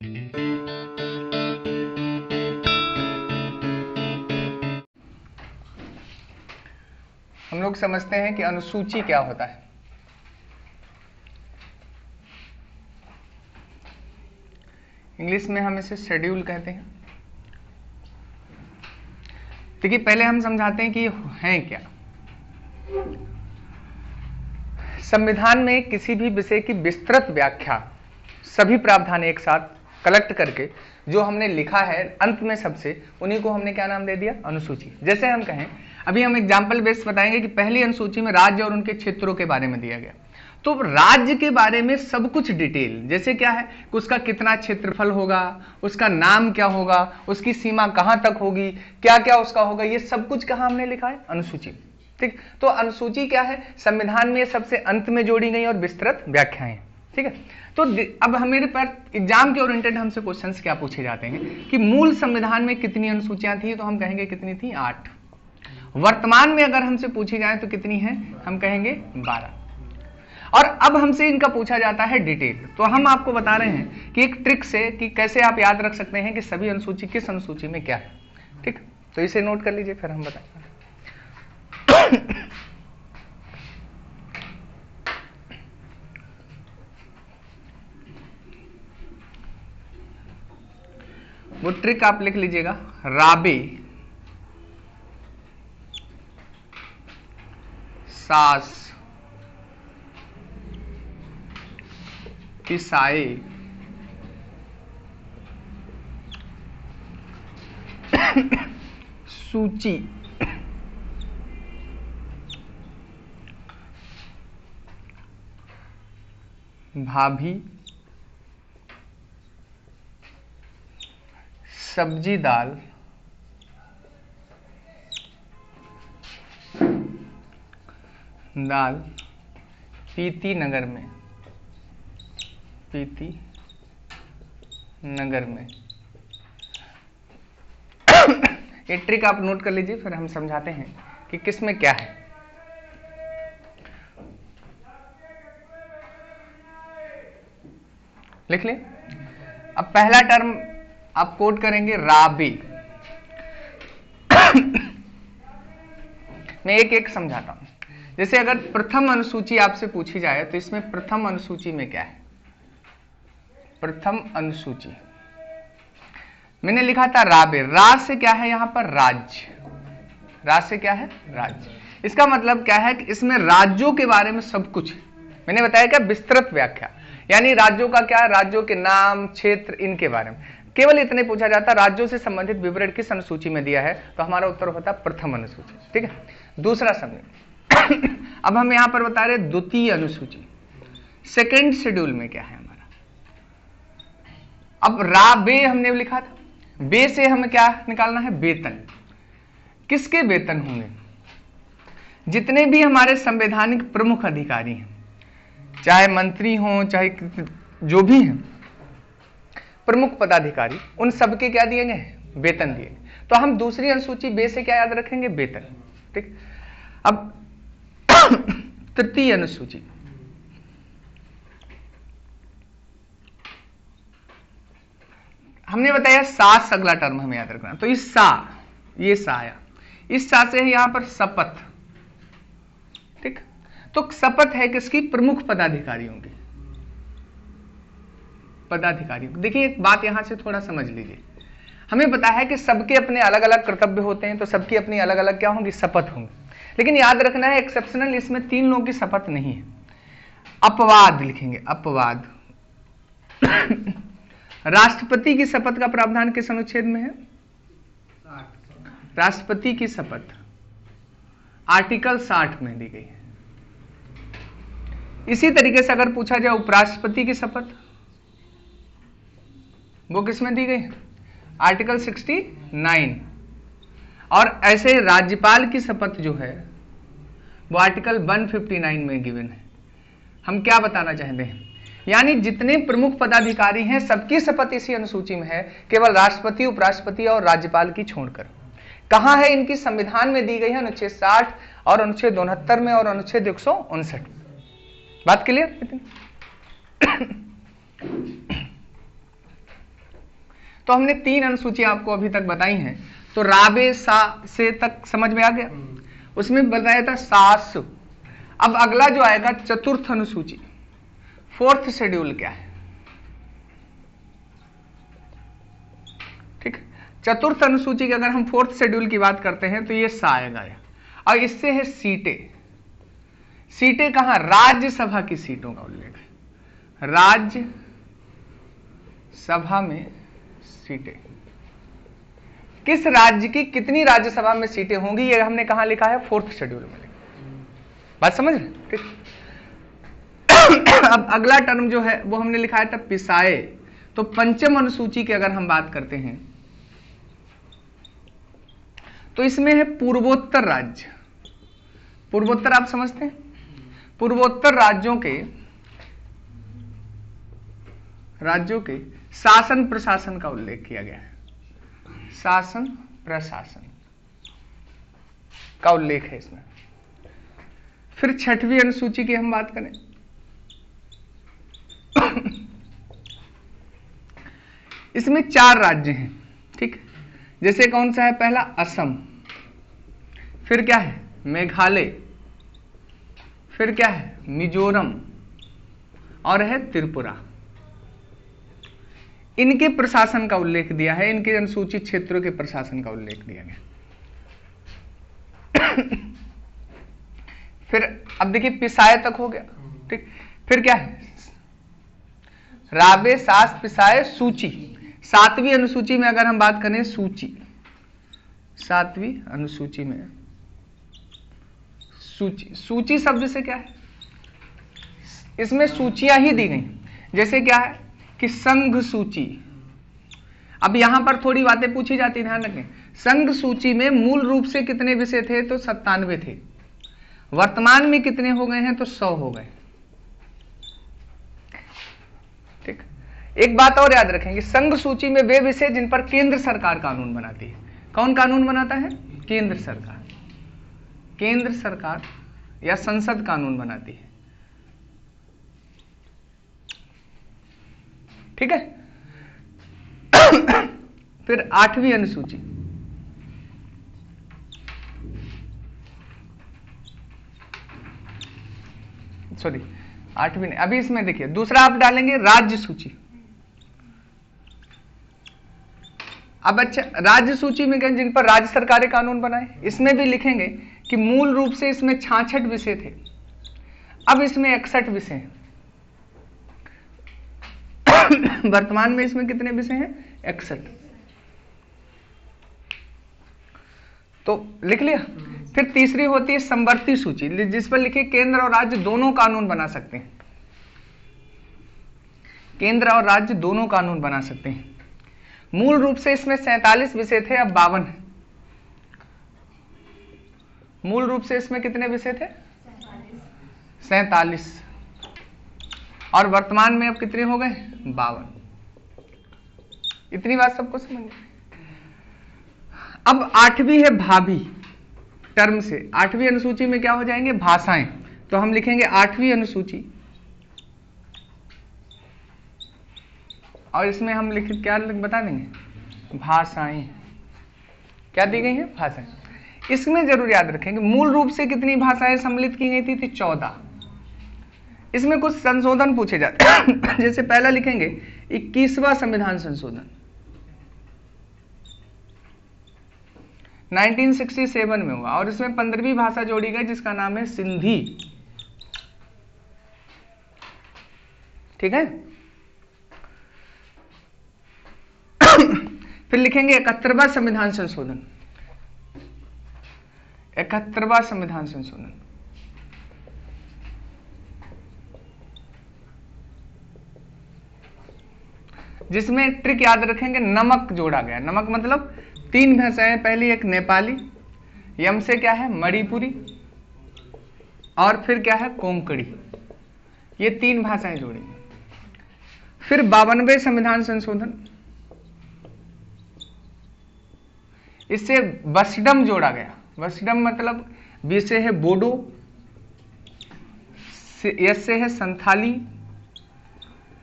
हम लोग समझते हैं कि अनुसूची क्या होता है। इंग्लिश में हम इसे शेड्यूल कहते हैं। देखिए, पहले हम समझाते हैं कि ये है क्या। संविधान में किसी भी विषय की विस्तृत व्याख्या, सभी प्रावधान एक साथ कलेक्ट करके जो हमने लिखा है अंत में सबसे, उन्हीं को हमने क्या नाम दे दिया? अनुसूची। जैसे हम कहें, अभी हम एग्जाम्पल बेस बताएंगे कि पहली अनुसूची में राज्य और उनके क्षेत्रों के बारे में दिया गया। तो राज्य के बारे में सब कुछ डिटेल, जैसे क्या है कि उसका कितना क्षेत्रफल होगा, उसका नाम क्या होगा, उसकी सीमा कहां तक होगी, क्या क्या उसका होगा, ये सब कुछ कहां हमने लिखा है? अनुसूची। ठीक, तो अनुसूची क्या है? संविधान में सबसे अंत में जोड़ी गई और विस्तृत व्याख्याएं। ठीक है, तो अब हमारे पास एग्जाम के ओरिएंटेड हमसे क्वेश्चंस क्या पूछे जाते हैं कि मूल संविधान में कितनी अनुसूचियां थी, तो हम कहेंगे कितनी थी? 8। वर्तमान में अगर हमसे पूछी जाए तो कितनी है? हम कहेंगे 12। और अब हमसे इनका पूछा जाता है डिटेल। तो हम आपको बता रहे हैं कि एक ट्रिक से कि कैसे आप याद रख सकते हैं कि सभी अनुसूची किस अनुसूची में क्या है। ठीक, तो इसे नोट कर लीजिए, फिर हम बताएंगे। वो ट्रिक आप लिख लीजिएगा, राबे, सास, ईसाई, सूची, भाभी, सब्जी दाल, दाल, पीती नगर में, पीती नगर में। ये ट्रिक आप नोट कर लीजिए, फिर हम समझाते हैं कि किस में क्या है। लिख ले। अब पहला टर्म आप कोट करेंगे राबे। मैं एक एक समझाता हूं। जैसे अगर प्रथम अनुसूची आपसे पूछी जाए तो इसमें प्रथम अनुसूची में क्या है? प्रथम अनुसूची मैंने लिखा था राबे। रा से क्या है यहां पर? राज्य। रा से क्या है? राज्य। इसका मतलब क्या है कि इसमें राज्यों के बारे में सब कुछ मैंने बताया क्या? विस्तृत व्याख्या, यानी राज्यों का क्या? राज्यों के नाम, क्षेत्र, इनके बारे में केवल इतने पूछा जाता। राज्यों से संबंधित विवरण किस अनुसूची में दिया है? तो हमारा उत्तर होता प्रथम अनुसूची। ठीक है, दूसरा समझे। अब हम यहां पर बता रहे द्वितीय अनुसूची, सेकेंड शेड्यूल में क्या है हमारा। अब रा बे हमने लिखा था, बे से हमें क्या निकालना है? वेतन। किसके वेतन होंगे? जितने भी हमारे संवैधानिक प्रमुख अधिकारी हैं, चाहे मंत्री हों, चाहे जो भी हैं प्रमुख पदाधिकारी, उन सबके क्या दिए गए? वेतन दिए। तो हम दूसरी अनुसूची बे से क्या याद रखेंगे? वेतन। ठीक, अब तृतीय अनुसूची, हमने बताया सास अगला टर्म हमें याद रखना। तो इस सा, ये सा आया, इस सा से है यहां पर शपथ। ठीक, तो शपथ है किसकी? प्रमुख पदाधिकारियों की। पदाधिकारियों, देखिए एक बात यहां से थोड़ा समझ लीजिए। हमें पता है कि सबके अपने अलग अलग कर्तव्य होते हैं, तो सबकी अपनी अलग अलग क्या होंगी? शपथ होंगी। लेकिन याद रखना है एक्सेप्शनल इसमें 3 लोगों की शपथ नहीं है। अपवाद लिखेंगे, अपवाद। राष्ट्रपति की शपथ का प्रावधान किस अनुच्छेद में है? राष्ट्रपति की शपथ आर्टिकल 60 में दी गई है। इसी तरीके से अगर पूछा जाए उपराष्ट्रपति की शपथ, वो किस में दी गई? आर्टिकल 69। और ऐसे राज्यपाल की शपथ जो है वो आर्टिकल 159 में गिवन है। हम क्या बताना चाहते हैं, यानी जितने प्रमुख पदाधिकारी हैं सबकी शपथ इसी अनुसूची में है, केवल राष्ट्रपति, उपराष्ट्रपति और राज्यपाल की छोड़कर। कहां है इनकी? संविधान में दी गई है अनुच्छेद 60 और अनुच्छेद 69 में और अनुच्छेद 159। बात क्लियर? तो हमने 3 अनुसूची आपको अभी तक बताई हैं। तो राबे सा से तक समझ में आ गया, उसमें बताया था सास। अब अगला जो आएगा चतुर्थ अनुसूची, 4th शेड्यूल क्या है, ठीक। चतुर्थ अनुसूची की अगर हम 4th शेड्यूल की बात करते हैं तो ये सा आएगा, और इससे है सीटें। सीटें कहां, राज्यसभा की सीटों का उल्लेख है, राज्य सभा में सीटें, किस राज्य की कितनी राज्यसभा में सीटें होंगी, ये हमने कहां लिखा है, 4th शेड्यूल में। बात समझ रहे, ठीक। अब अगला टर्म जो है वो हमने लिखा था पिसाए। तो पंचम अनुसूची की अगर हम बात करते हैं तो इसमें है पूर्वोत्तर राज्य। पूर्वोत्तर आप समझते हैं, पूर्वोत्तर राज्यों के शासन प्रशासन का उल्लेख किया गया है, शासन प्रशासन का उल्लेख है इसमें। फिर 6वीं अनुसूची की हम बात करें इसमें 4 राज्य हैं, ठीक। जैसे कौन सा है, पहला असम, फिर क्या है मेघालय, फिर क्या है मिजोरम, और है त्रिपुरा। इनके प्रशासन का उल्लेख दिया है, इनके अनुसूचित क्षेत्रों के प्रशासन का उल्लेख दिया गया। फिर अब देखिए पिसाए तक हो गया, ठीक। फिर क्या है राबे सास पिसाए सूची। 7वीं अनुसूची में अगर हम बात करें सूची, 7वीं अनुसूची में सूची, सूची शब्द से क्या है, इसमें सूचियां ही दी गई। जैसे क्या है कि संघ सूची। अब यहां पर थोड़ी बातें पूछी जाती, ध्यान रखें। संघ सूची में मूल रूप से कितने विषय थे, तो 97 थे। वर्तमान में कितने हो गए हैं, तो 100 हो गए, ठीक। एक बात और याद रखेंगे, संघ सूची में वे विषय जिन पर केंद्र सरकार कानून बनाती है। कौन कानून बनाता है, केंद्र सरकार। केंद्र सरकार या संसद कानून बनाती है, ठीक है। फिर 8वीं अनुसूची, सॉरी 8वीं नहीं, अभी इसमें देखिए दूसरा आप डालेंगे राज्य सूची। अब अच्छा, राज्य सूची में क्या, जिन पर राज्य सरकारें कानून बनाए। इसमें भी लिखेंगे कि मूल रूप से इसमें 66 विषय थे, अब इसमें 61 विषय हैं। वर्तमान में इसमें कितने विषय हैं, 61। तो लिख लिया। फिर तीसरी होती है समवर्ती सूची, जिस पर लिखे केंद्र और राज्य दोनों कानून बना सकते हैं, केंद्र और राज्य दोनों कानून बना सकते हैं। मूल रूप से इसमें 47 विषय थे, अब 52 है। मूल रूप से इसमें कितने विषय थे, 47, और वर्तमान में अब कितने हो गए, 52। इतनी बात सबको समझ में। अब 8वीं है भाभी टर्म से। 8वीं अनुसूची में क्या हो जाएंगे, भाषाएं। तो हम लिखेंगे 8वीं अनुसूची, और इसमें हम लिख क्या बता देंगे, भाषाएं। क्या दी गई हैं, भाषाएं। इसमें जरूर याद रखेंगे मूल रूप से कितनी भाषाएं सम्मिलित की गई थी 14। इसमें कुछ संशोधन पूछे जाते हैं। जैसे पहला लिखेंगे 21वां संविधान संशोधन 1967 में हुआ, और इसमें 15वीं भाषा जोड़ी गई जिसका नाम है सिंधी, ठीक है। फिर लिखेंगे 71वां संविधान संशोधन, 71वां संविधान संशोधन, जिसमें ट्रिक याद रखेंगे, नमक जोड़ा गया। नमक मतलब 3 भाषाएं, पहली एक नेपाली, यम से क्या है मणिपुरी, और फिर क्या है कोंकणी। ये 3 भाषाएं जोड़ी। फिर 52वें संविधान संशोधन, इससे वसडम जोड़ा गया। वसडम मतलब बी से है बोडो, एस से है संथाली,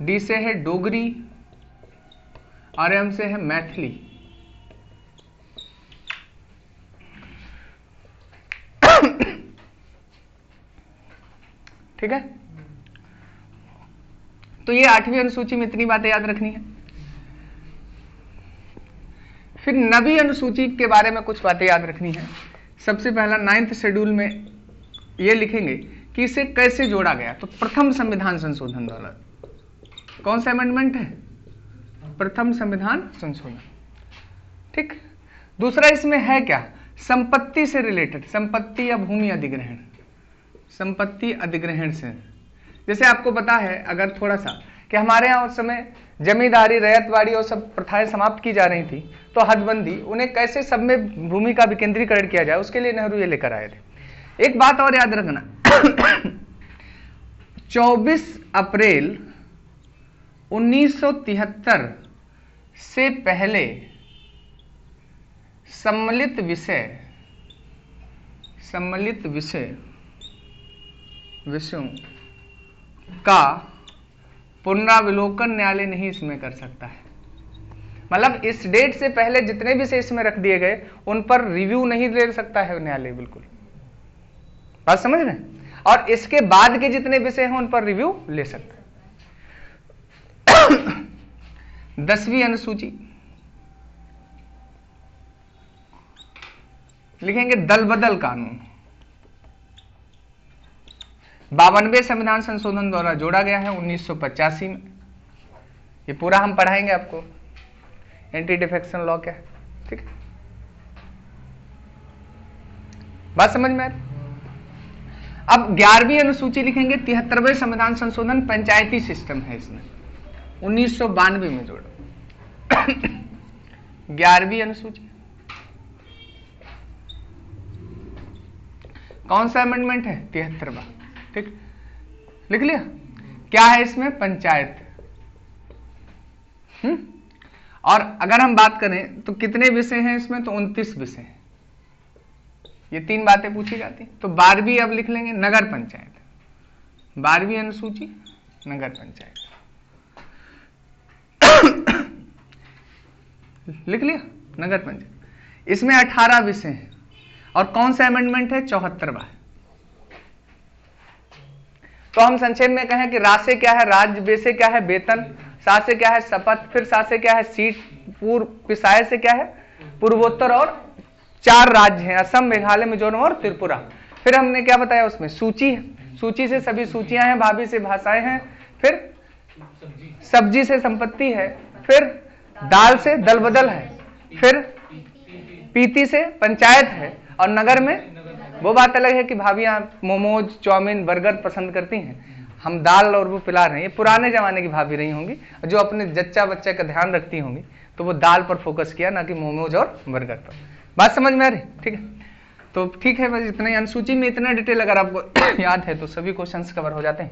डी से है डोगरी, और एम से है मैथिली। ठीक है, तो ये 8वीं अनुसूची में इतनी बातें याद रखनी है। फिर 9वीं अनुसूची के बारे में कुछ बातें याद रखनी है। सबसे पहला 9th शेड्यूल में ये लिखेंगे कि इसे कैसे जोड़ा गया। तो प्रथम संविधान संशोधन द्वारा, कौन सा अमेंडमेंट है? प्रथम संविधान संशोधन। ठीक। दूसरा इसमें है क्या? संपत्ति से रिलेटेड, संपत्ति या भूमि अधिग्रहण, संपत्ति अधिग्रहण से। जैसे आपको पता है अगर थोड़ा सा कि हमारे यहाँ उस समय जमींदारी, रैयतवाड़ी और सब प्रथाएं समाप्त की जा रही थी, तो हदबंदी, उन्हें कैसे सब में भूमि का विकेंद्रीकरण किया जाए, उसके लिए नेहरू ये लेकर आए थे। एक बात और याद रखना, 24 अप्रैल 1973 से पहले सम्मिलित विषयों का पुनरावलोकन न्यायालय नहीं इसमें कर सकता है। मतलब इस डेट से पहले जितने भी विषय इसमें रख दिए गए उन पर रिव्यू नहीं ले सकता है न्यायालय, बिल्कुल बात समझ रहे हैं। और इसके बाद के जितने विषय हैं उन पर रिव्यू ले सकता है। 10वीं अनुसूची लिखेंगे दल बदल कानून। 52वें संविधान संशोधन द्वारा जोड़ा गया है 1985 में। ये पूरा हम पढ़ाएंगे आपको, एंटी डिफेक्शन लॉ क्या है। ठीक है, बात समझ में आ रही। अब 11वीं अनुसूची लिखेंगे 73वें संविधान संशोधन, पंचायती सिस्टम है इसमें, 1992 में जोड़ा। 11वीं अनुसूची कौन सा अमेंडमेंट है? 73वां। ठीक, लिख लिया। क्या है इसमें? पंचायत। और अगर हम बात करें तो कितने विषय हैं इसमें? तो 29 विषय हैं। ये 3 बातें पूछी जाती। तो 12वीं अब लिख लेंगे नगर पंचायत। 12वीं अनुसूची नगर पंचायत लिख लिया, नगर पंचायत। इसमें 18 विषय हैं। और कौन सा अमेंडमेंट है? 74वां। तो हम संक्षेप में कहें कि राज से क्या है? राज्य। बे से क्या है? वेतन। सा से क्या है? शपथ। फिर सा से क्या है? सीट। पूर्व। पिसाय से क्या है? पूर्वोत्तर। और 4 राज्य हैं, असम, मेघालय, मिजोरम और त्रिपुरा। फिर हमने क्या बताया उसमें? सूची है। सूची से सभी सूचियां हैं, भाभी से भाषाएं हैं, फिर सब्जी से संपत्ति है, फिर दाल से दल बदल है, फिर पीती से पंचायत है, और नगर में वो बात अलग है कि भाभियां मोमोज, चाउमीन, बर्गर पसंद करती हैं, हम दाल और वो पिला रहे हैं। ये पुराने जमाने की भाभी रही होंगी जो अपने जच्चा बच्चा का ध्यान रखती होंगी, तो वो दाल पर फोकस किया, ना कि मोमोज और बर्गर पर। बात समझ में आ रही? ठीक है, तो ठीक है, बस इतना ही। अनुसूची में इतना डिटेल अगर आपको याद है तो सभी क्वेश्चंस कवर हो जाते हैं।